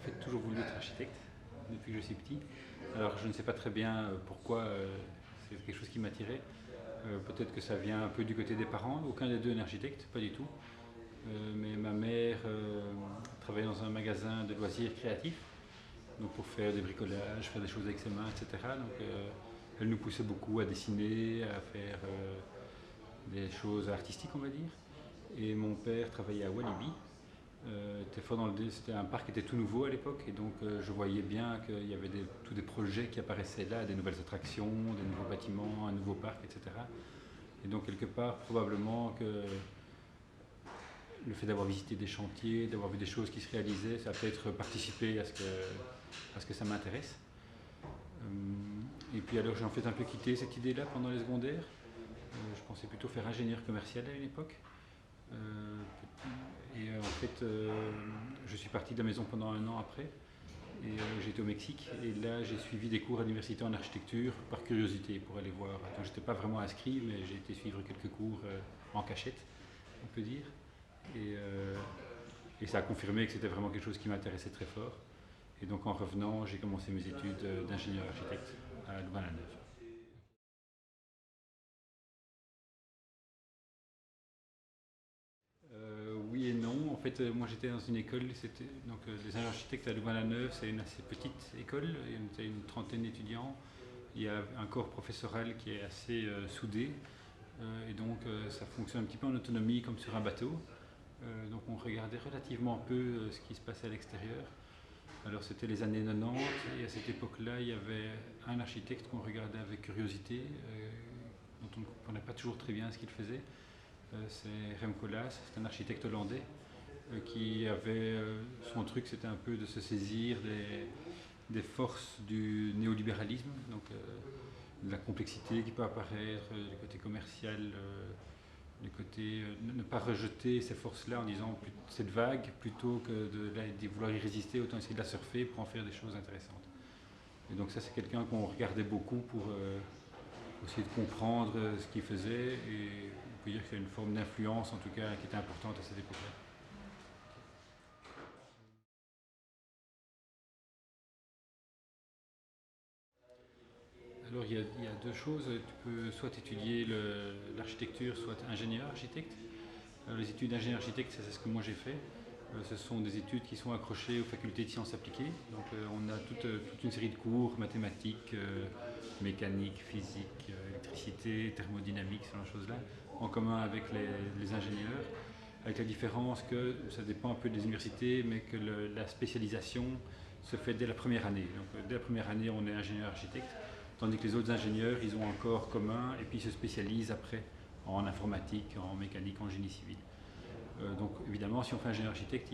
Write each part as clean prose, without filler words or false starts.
fait toujours voulu être architecte depuis que je suis petit. Alors je ne sais pas très bien pourquoi c'est quelque chose qui m'attirait. Peut-être que ça vient un peu du côté des parents. Aucun des deux n'est architecte, pas du tout. Mais ma mère travaillait dans un magasin de loisirs créatifs, donc pour faire des bricolages, faire des choses avec ses mains, etc. Donc elle nous poussait beaucoup à dessiner, à faire des choses artistiques, on va dire. Et mon père travaillait à Walibi. C'était un parc qui était tout nouveau à l'époque, et donc je voyais bien qu'il y avait tous des projets qui apparaissaient là, des nouvelles attractions, des nouveaux bâtiments, un nouveau parc, etc. Et donc quelque part, probablement que le fait d'avoir visité des chantiers, d'avoir vu des choses qui se réalisaient, ça a peut-être participé à ce que ça m'intéresse. Et puis alors j'ai en fait un peu quitté cette idée-là pendant les secondaires. Je pensais plutôt faire ingénieur commercial à une époque. En fait, je suis parti de la maison pendant un an après. Et j'étais au Mexique. Et là, j'ai suivi des cours à l'université en architecture par curiosité pour aller voir. Donc, j'étais pas vraiment inscrit, mais j'ai été suivre quelques cours en cachette, on peut dire. Et ça a confirmé que c'était vraiment quelque chose qui m'intéressait très fort. Et donc, en revenant, j'ai commencé mes études d'ingénieur architecte à Louvain-la-Neuve. Oui et non. En fait, moi j'étais dans une école, c'était donc des architectes à Louvain-la-Neuve, c'est une assez petite école, il y a une trentaine d'étudiants. Il y a un corps professoral qui est assez soudé, et donc ça fonctionne un petit peu en autonomie comme sur un bateau. Donc on regardait relativement peu ce qui se passait à l'extérieur. Alors c'était les années 90, et à cette époque-là, il y avait un architecte qu'on regardait avec curiosité, dont on ne comprenait pas toujours très bien ce qu'il faisait. C'est Rem Koolhaas, c'est un architecte hollandais qui avait son truc, c'était un peu de se saisir des forces du néolibéralisme, donc de la complexité qui peut apparaître, du côté commercial, du côté ne pas rejeter ces forces-là en disant cette vague, plutôt que de vouloir y résister, autant essayer de la surfer pour en faire des choses intéressantes. Et donc ça, c'est quelqu'un qu'on regardait beaucoup pour essayer de comprendre ce qu'il faisait, et on peut dire qu'il y a une forme d'influence en tout cas qui était importante à cette époque-là. Alors il y a deux choses, tu peux soit étudier l'architecture, soit ingénieur architecte. Les études d'ingénieur architecte, c'est ce que moi j'ai fait. Ce sont des études qui sont accrochées aux facultés de sciences appliquées. Donc on a toute une série de cours, mathématiques, mécanique, physique, électricité, thermodynamique, ce genre de choses-là, en commun avec les ingénieurs, avec la différence que ça dépend un peu des universités, mais que la spécialisation se fait dès la première année. Donc dès la première année, on est ingénieur architecte, tandis que les autres ingénieurs, ils ont un corps commun, et puis ils se spécialisent après en informatique, en mécanique, en génie civil. Donc évidemment, si on fait ingénieur architecte,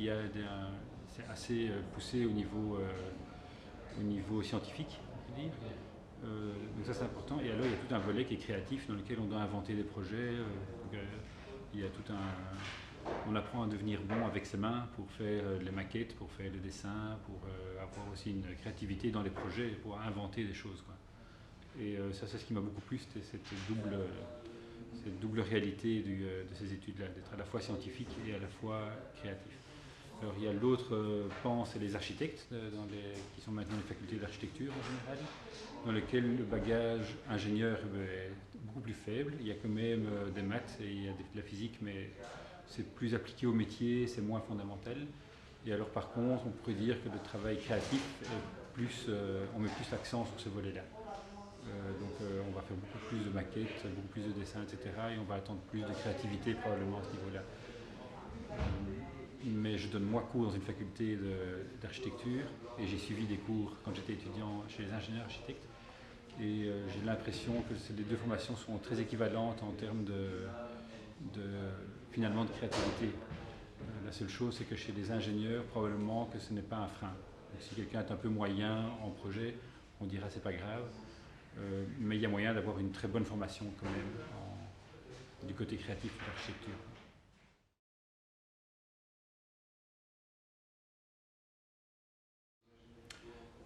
c'est assez poussé au niveau scientifique, on peut dire. Donc ça c'est important. Et alors il y a tout un volet qui est créatif dans lequel on doit inventer des projets. Il y a on apprend à devenir bon avec ses mains pour faire les maquettes, pour faire le dessin, pour avoir aussi une créativité dans les projets, pour inventer des choses, quoi. Et ça c'est ce qui m'a beaucoup plu, c'était cette double réalité de ces études-là, d'être à la fois scientifique et à la fois créatif. Alors il y a l'autre pan, c'est les architectes, qui sont maintenant les facultés d'architecture en général, dans lesquelles le bagage ingénieur est beaucoup plus faible. Il y a quand même des maths et il y a de la physique, mais c'est plus appliqué au métier, c'est moins fondamental. Et alors par contre, on pourrait dire que le travail créatif est plus, on met plus l'accent sur ce volet-là. On va faire beaucoup plus de maquettes, beaucoup plus de dessins, etc. Et on va attendre plus de créativité probablement à ce niveau-là. Mais je donne moi cours dans une faculté d'architecture, et j'ai suivi des cours quand j'étais étudiant chez les ingénieurs architectes. Et j'ai l'impression que les deux formations sont très équivalentes en termes finalement de créativité. La seule chose, c'est que chez les ingénieurs, probablement que ce n'est pas un frein. Donc, si quelqu'un est un peu moyen en projet, on dira c'est pas grave. Mais il y a moyen d'avoir une très bonne formation quand même du côté créatif de l'architecture.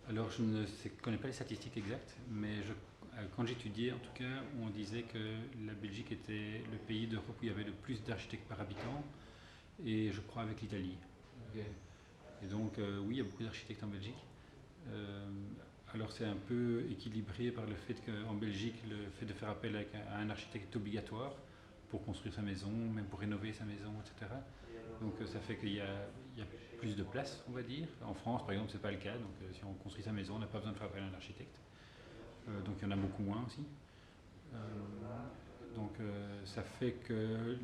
Alors je ne connais pas les statistiques exactes, mais quand j'étudiais en tout cas, on disait que la Belgique était le pays d'Europe où il y avait le plus d'architectes par habitant, et je crois avec l'Italie. Ok. Et donc, oui, il y a beaucoup d'architectes en Belgique. Alors c'est un peu équilibré par le fait qu'en Belgique, le fait de faire appel à un architecte est obligatoire pour construire sa maison, même pour rénover sa maison, etc. Donc ça fait qu'il y a plus de place, on va dire. En France, par exemple, c'est pas le cas. Donc si on construit sa maison, on n'a pas besoin de faire appel à un architecte. Donc il y en a beaucoup moins aussi. Donc ça fait que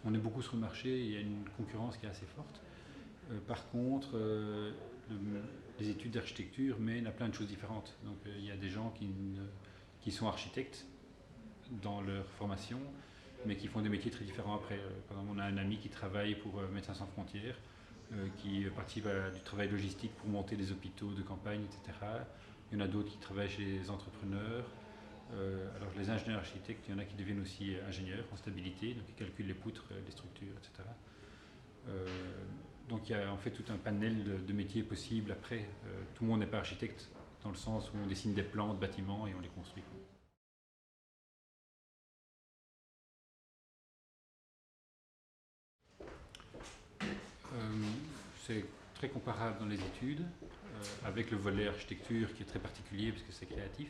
on est beaucoup sur le marché, il y a une concurrence qui est assez forte. Par contre, les études d'architecture mènent à plein de choses différentes. Donc il y a des gens qui sont architectes dans leur formation, mais qui font des métiers très différents après. Par exemple, on a un ami qui travaille pour Médecins sans frontières, qui participe à du travail logistique pour monter des hôpitaux de campagne, etc. Il y en a d'autres qui travaillent chez les entrepreneurs. Alors les ingénieurs architectes, il y en a qui deviennent aussi ingénieurs en stabilité, donc ils calculent les poutres, les structures, etc. Donc il y a en fait tout un panel de métiers possibles après. Tout le monde n'est pas architecte dans le sens où on dessine des plans de bâtiments et on les construit. C'est très comparable dans les études, avec le volet architecture qui est très particulier parce que c'est créatif.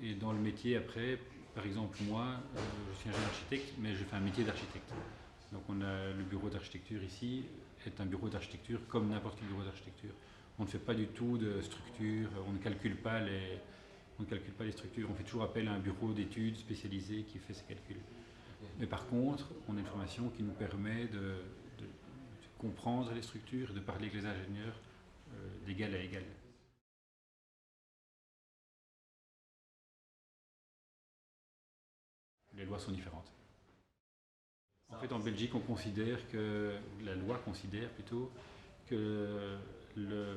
Et dans le métier après, par exemple moi, je suis ingénieur architecte, mais je fais un métier d'architecte. Donc on a le bureau d'architecture ici, est un bureau d'architecture comme n'importe quel bureau d'architecture. On ne fait pas du tout de structure, on ne calcule pas les structures, on fait toujours appel à un bureau d'études spécialisé qui fait ces calculs. Mais par contre, on a une formation qui nous permet de comprendre les structures et de parler avec les ingénieurs d'égal à égal. Les lois sont différentes. En fait, en Belgique, on considère que, la loi considère plutôt que le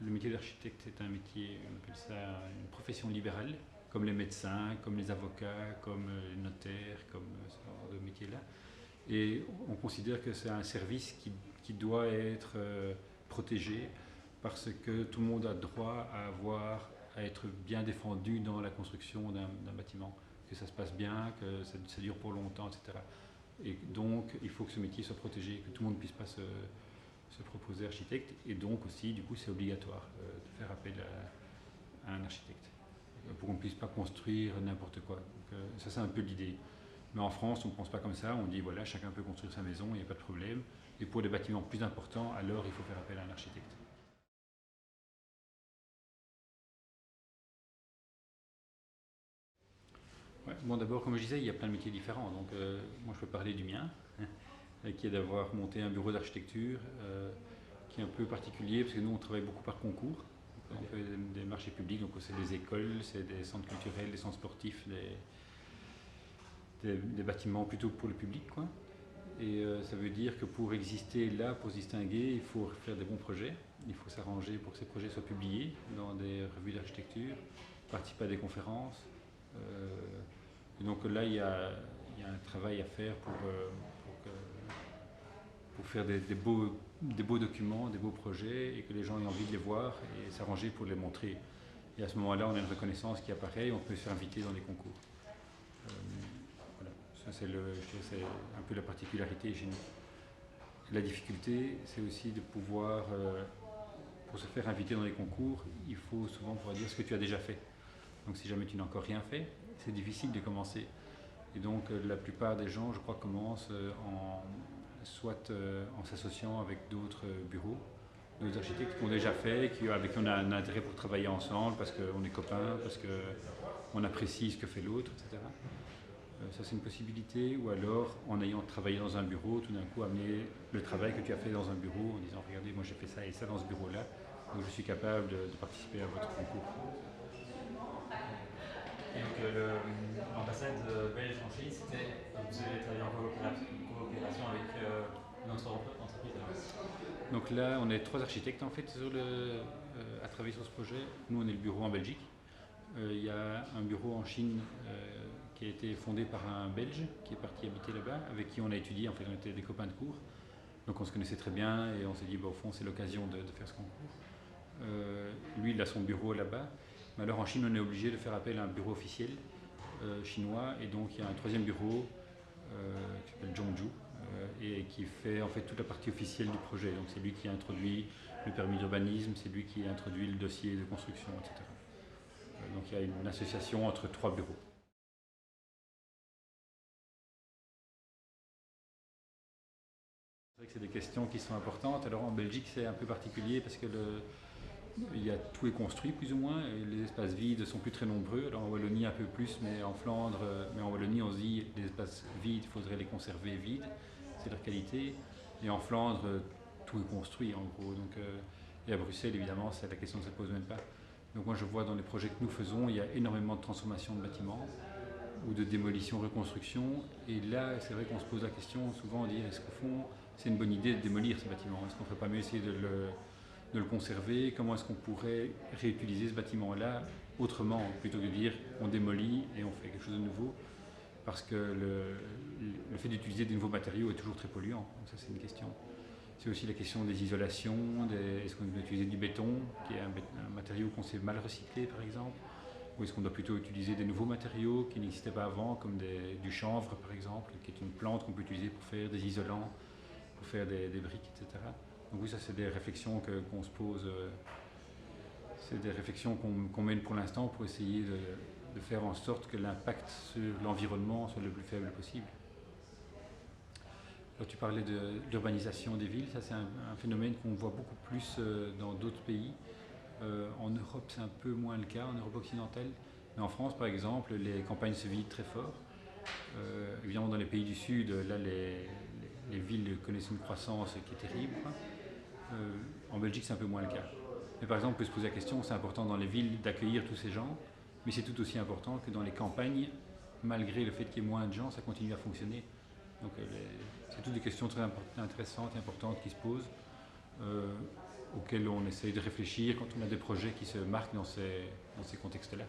métier d'architecte est un métier, on appelle ça une profession libérale, comme les médecins, comme les avocats, comme les notaires, comme ce genre de métier-là. Et on considère que c'est un service qui doit être protégé parce que tout le monde a droit à être bien défendu dans la construction d'un bâtiment, que ça se passe bien, que ça dure pour longtemps, etc. Et donc, il faut que ce métier soit protégé, que tout le monde ne puisse pas se proposer architecte. Et donc aussi, du coup, c'est obligatoire de faire appel à un architecte pour qu'on ne puisse pas construire n'importe quoi. Donc, ça, c'est un peu l'idée. Mais en France, on ne pense pas comme ça. On dit, voilà, chacun peut construire sa maison, il n'y a pas de problème. Et pour des bâtiments plus importants, alors il faut faire appel à un architecte. Ouais. Bon, d'abord, comme je disais, il y a plein de métiers différents. Donc, moi, je peux parler du mien, qui est d'avoir monté un bureau d'architecture, qui est un peu particulier, parce que nous, on travaille beaucoup par concours. On fait des marchés publics, donc c'est des écoles, c'est des centres culturels, des centres sportifs, des bâtiments plutôt pour le public, quoi. Et ça veut dire que pour exister là, pour se distinguer, il faut faire des bons projets. Il faut s'arranger pour que ces projets soient publiés dans des revues d'architecture, participer à des conférences. Et donc là, il y a un travail à faire pour faire des beaux documents, des beaux projets, et que les gens aient envie de les voir et s'arranger pour les montrer. Et à ce moment-là, on a une reconnaissance qui apparaît et on peut se faire inviter dans des concours. Voilà. Ça, c'est un peu la particularité chez nous. La difficulté, c'est aussi de pouvoir, pour se faire inviter dans les concours, il faut souvent pouvoir dire ce que tu as déjà fait. Donc si jamais tu n'as encore rien fait, c'est difficile de commencer. Et donc la plupart des gens, je crois, commencent soit en s'associant avec d'autres bureaux, d'autres architectes qui ont déjà fait, avec qui on a un intérêt pour travailler ensemble, parce qu'on est copains, parce qu'on apprécie ce que fait l'autre, etc. Ça, c'est une possibilité. Ou alors, en ayant travaillé dans un bureau, tout d'un coup, amener le travail que tu as fait dans un bureau en disant, regardez, moi j'ai fait ça et ça dans ce bureau-là, donc je suis capable de participer à votre concours. Et donc l'ambassade belge en Chine, vous avez travaillé en coopération avec une autre entreprise alors. Donc là, on est 3 architectes en fait à travailler sur ce projet. Nous, on est le bureau en Belgique. Il y a un bureau en Chine qui a été fondé par un Belge qui est parti habiter là-bas, avec qui on a étudié. En fait, on était des copains de cours. Donc on se connaissait très bien et on s'est dit, bah, au fond, c'est l'occasion de faire ce concours. Lui, il a son bureau là-bas. Mais alors en Chine, on est obligé de faire appel à un bureau officiel chinois. Et donc il y a un 3e bureau qui s'appelle Zhongzhou, et qui fait en fait toute la partie officielle du projet. Donc c'est lui qui a introduit le permis d'urbanisme, c'est lui qui a introduit le dossier de construction, etc. Donc il y a une association entre 3 bureaux. C'est vrai que c'est des questions qui sont importantes. Alors en Belgique c'est un peu particulier parce que tout est construit plus ou moins et les espaces vides sont plus très nombreux. Alors en Wallonie un peu plus, mais en Flandre, mais en Wallonie on se dit les espaces vides, il faudrait les conserver vides, c'est leur qualité. Et en Flandre tout est construit en gros. Donc, et à Bruxelles évidemment la question ne se pose même pas. Donc moi je vois dans les projets que nous faisons, il y a énormément de transformation de bâtiments ou de démolition, reconstruction. Et là c'est vrai qu'on se pose la question souvent, on dit est-ce qu'au fond c'est une bonne idée de démolir ce bâtiment? Est-ce qu'on ne ferait pas mieux essayer de le conserver? Comment est-ce qu'on pourrait réutiliser ce bâtiment-là autrement, plutôt que de dire on démolit et on fait quelque chose de nouveau? Parce que le fait d'utiliser des nouveaux matériaux est toujours très polluant, donc ça c'est une question. C'est aussi la question des isolations, est-ce qu'on doit utiliser du béton, qui est un matériau qu'on sait mal recycler par exemple, ou est-ce qu'on doit plutôt utiliser des nouveaux matériaux qui n'existaient pas avant, comme du chanvre par exemple, qui est une plante qu'on peut utiliser pour faire des isolants, pour faire des briques, etc. Donc oui, ça c'est des réflexions qu'on se pose, c'est des réflexions qu'on mène pour l'instant pour essayer de faire en sorte que l'impact sur l'environnement soit le plus faible possible. Alors tu parlais de l'urbanisation des villes, ça c'est un phénomène qu'on voit beaucoup plus dans d'autres pays. En Europe c'est un peu moins le cas, en Europe occidentale, mais en France par exemple les campagnes se vident très fort. Évidemment dans les pays du Sud, là les villes connaissent une croissance qui est terrible. En Belgique c'est un peu moins le cas. Mais par exemple on peut se poser la question, c'est important dans les villes d'accueillir tous ces gens, mais c'est tout aussi important que dans les campagnes, malgré le fait qu'il y ait moins de gens, ça continue à fonctionner. Donc c'est toutes des questions très intéressantes et importantes qui se posent, auxquelles on essaye de réfléchir quand on a des projets qui se marquent dans ces contextes-là.